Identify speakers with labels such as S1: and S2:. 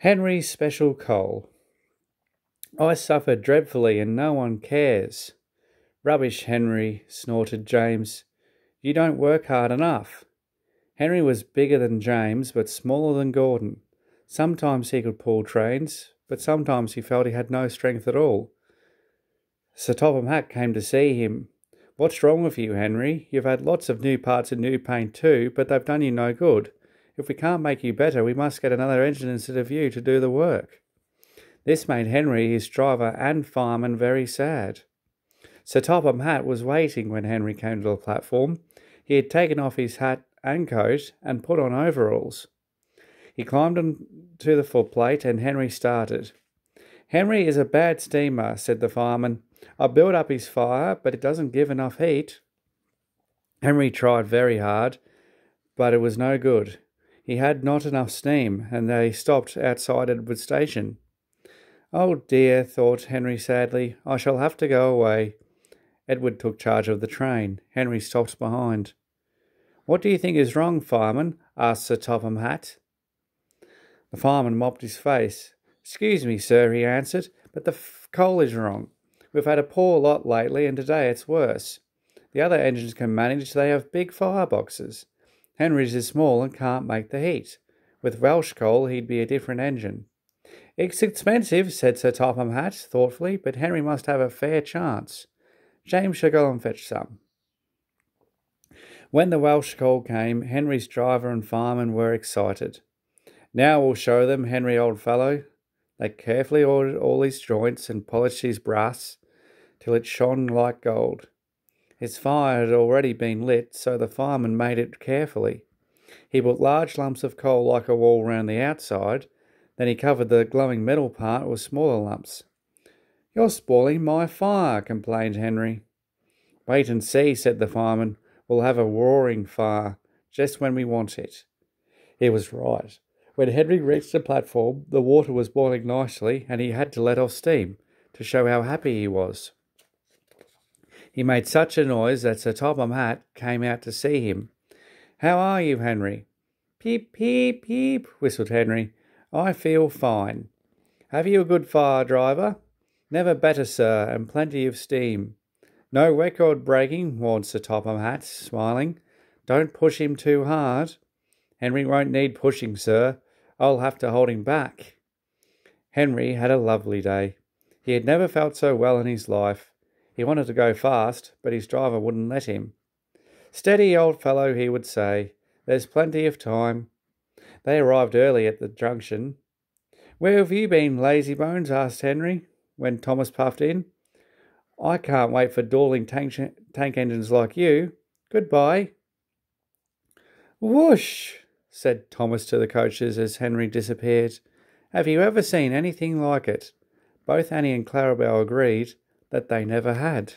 S1: Henry's special coal. I suffer dreadfully and no one cares. Rubbish, Henry, snorted James. You don't work hard enough. Henry was bigger than James, but smaller than Gordon. Sometimes he could pull trains, but sometimes he felt he had no strength at all. Sir Topham Hatt came to see him. What's wrong with you, Henry? You've had lots of new parts and new paint too, but they've done you no good. If we can't make you better, we must get another engine instead of you to do the work. This made Henry, his driver and fireman very sad. Sir Topham Hatt was waiting when Henry came to the platform. He had taken off his hat and coat and put on overalls. He climbed onto the footplate and Henry started. Henry is a bad steamer, said the fireman. I built up his fire, but it doesn't give enough heat. Henry tried very hard, but it was no good. He had not enough steam, and they stopped outside Edward Station. Oh dear, thought Henry sadly, I shall have to go away. Edward took charge of the train. Henry stopped behind. What do you think is wrong, fireman? Asked Sir Topham Hatt. The fireman mopped his face. Excuse me, sir, he answered, but the coal is wrong. We've had a poor lot lately, and today it's worse. The other engines can manage, they have big fireboxes. Henry's is small and can't make the heat. With Welsh coal, he'd be a different engine. It's expensive, said Sir Topham Hatt thoughtfully, but Henry must have a fair chance. James shall go and fetch some. When the Welsh coal came, Henry's driver and fireman were excited. Now we'll show them, Henry, old fellow. They carefully ordered all his joints and polished his brass till it shone like gold. His fire had already been lit, so the fireman made it carefully. He put large lumps of coal like a wall round the outside, then he covered the glowing metal part with smaller lumps. You're spoiling my fire, complained Henry. Wait and see, said the fireman. We'll have a roaring fire, just when we want it. He was right. When Henry reached the platform, the water was boiling nicely, and he had to let off steam, to show how happy he was. He made such a noise that Sir Topham Hatt came out to see him. How are you, Henry? Peep, peep, peep, whistled Henry. I feel fine. Have you a good fire, driver? Never better, sir, and plenty of steam. No record breaking, warned Sir Topham Hatt, smiling. Don't push him too hard. Henry won't need pushing, sir. I'll have to hold him back. Henry had a lovely day. He had never felt so well in his life. He wanted to go fast, but his driver wouldn't let him. Steady, old fellow, he would say. There's plenty of time. They arrived early at the junction. Where have you been, lazybones? Asked Henry, when Thomas puffed in. I can't wait for dueling tank engines like you. Goodbye. Whoosh, said Thomas to the coaches as Henry disappeared. Have you ever seen anything like it? Both Annie and Clarabelle agreed that they never had.